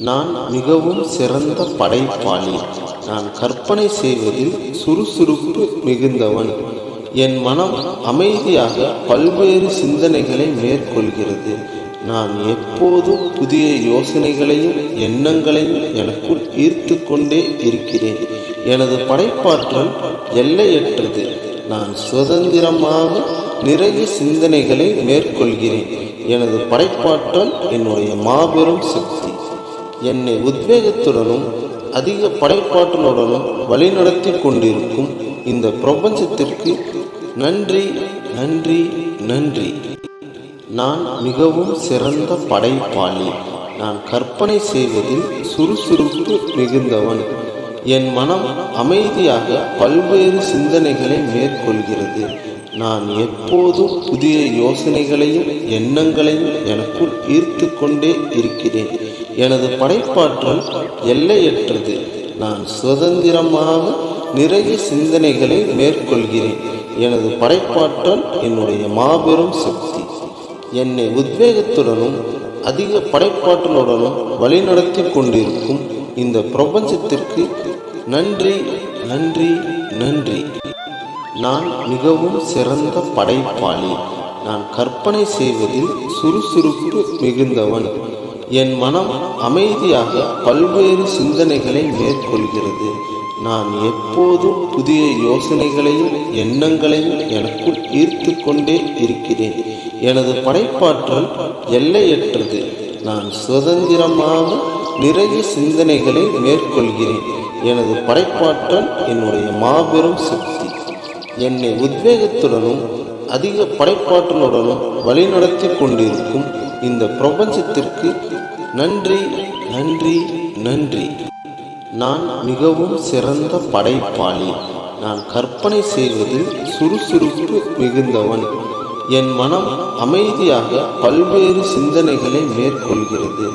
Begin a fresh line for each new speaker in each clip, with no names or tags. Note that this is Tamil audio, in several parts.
நான் மிகவும் சிறந்த படைப்பாளி. நான் கற்பனை செய்வதில் சுறுசுறுப்பு மிகுந்தவன். என் மனம் அமைதியாக பல்வேறு சிந்தனைகளை மேற்கொள்கிறது. நான் எப்போதும் புதிய யோசனைகளையும் எண்ணங்களையும் எனக்குள் ஈர்த்து கொண்டே இருக்கிறேன். எனது படைப்பாற்றல் எல்லையற்றது. நான் சுதந்திரமாக நிறைய சிந்தனைகளை மேற்கொள்கிறேன். எனது படைப்பாற்றல் என்னுடைய மாபெரும் சக்தி. என்னை உத்வேகத்துடனும் அதிக படைப்பாற்றலுடனும் வழிநடத்தி கொண்டிருக்கும் இந்த பிரபஞ்சத்திற்கு நன்றி, நன்றி, நன்றி. நான் மிகவும் சிறந்த படைப்பாளி. நான் கற்பனை செய்வதில் சுறுசுறுப்பு மிகுந்தவன். என் மனம் அமைதியாக பல்வேறு சிந்தனைகளை மேற்கொள்கிறது. நான் எப்போதும் புதிய யோசனைகளையும் எண்ணங்களையும் எனக்குள் ஈர்த்து கொண்டே இருக்கிறேன். எனது படைப்பாற்றல் எல்லையற்றது. நான் சுதந்திரமாக நிறைய சிந்தனைகளை மேற்கொள்கிறேன். எனது படைப்பாற்றல் என்னுடைய மாபெரும் சக்தி. என்னை உத்வேகத்துடனும் அதிக படைப்பாற்றலுடனும் வழிநடத்தி கொண்டிருக்கும் இந்த பிரபஞ்சத்திற்கு நன்றி, நன்றி, நன்றி. நான் மிகவும் சிறந்த படைப்பாளி. நான் கற்பனை செய்வதில் சுறுசுறுப்பு மிகுந்தவன். என் மனம் அமைதியாக பல்வேறு சிந்தனைகளை மேற்கொள்கிறது. நான் எப்போதும் புதிய யோசனைகளையும் எண்ணங்களையும் எனக்குள் ஈர்த்து கொண்டே இருக்கிறேன். எனது படைப்பாற்றல் எல்லையற்றது. நான் சுதந்திரமாக நிறைய சிந்தனைகளை மேற்கொள்கிறேன். எனது படைப்பாற்றல் என்னுடைய மாபெரும் சக்தி. என்னை உத்வேகத்துடனும் அதிக படைப்பாற்றலுடனும் வழிநடத்தி கொண்டிருக்கும் இந்த பிரபஞ்சத்திற்கு நன்றி, நன்றி, நன்றி. நான் மிகவும் சிறந்த படைப்பாளி. நான் கற்பனை செய்வதில் சுறுசுறுப்பு மிகுந்தவன். என் மனம் அமைதியாக பல்வேறு சிந்தனைகளை மேற்கொள்கிறது.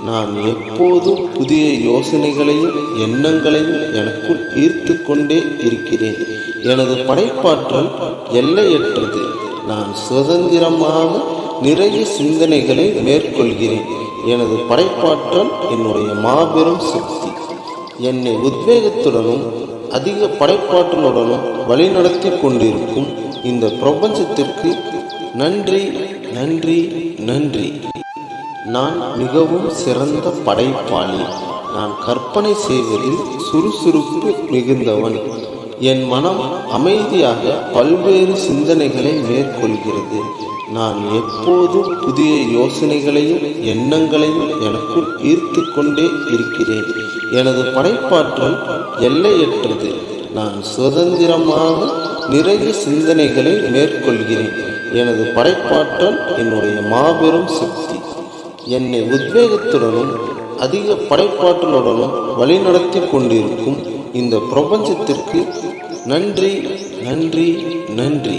நான் எப்போதும் புதிய யோசனைகளையும் எண்ணங்களையும் எனக்குள் ஈர்த்து கொண்டே இருக்கிறேன். எனது படைப்பாற்றல் எல்லையற்றது. நான் சுதந்திரமாக நிறைய சிந்தனைகளை மேற்கொள்கிறேன். எனது படைப்பாற்றல் என்னுடைய மாபெரும் சக்தி. என்னை உத்வேகத்துடனும் அதிக படைப்பாற்றலுடனும் வழிநடத்தி கொண்டிருக்கும் இந்த பிரபஞ்சத்திற்கு நன்றி, நன்றி, நன்றி. நான் மிகவும் சிறந்த படைப்பாளி. நான் கற்பனை செய்வதில் சுறுசுறுப்பு மிகுந்தவன். என் மனம் அமைதியாக பல்வேறு சிந்தனைகளை மேற்கொள்கிறது. நான் எப்போதும் புதிய யோசனைகளையும் எண்ணங்களையும் எனக்குள் ஈர்த்து கொண்டே இருக்கிறேன். எனது படைப்பாற்றல் எல்லையற்றது. நான் சுதந்திரமாக நிறைய சிந்தனைகளை மேற்கொள்கிறேன். எனது படைப்பாற்றல் என்னுடைய மாபெரும் சக்தி. என்னை உத்வேகத்துடனும் அதிக படைப்பாற்றலுடனும் வழிநடத்தி கொண்டிருக்கும் இந்த பிரபஞ்சத்திற்கு நன்றி, நன்றி, நன்றி.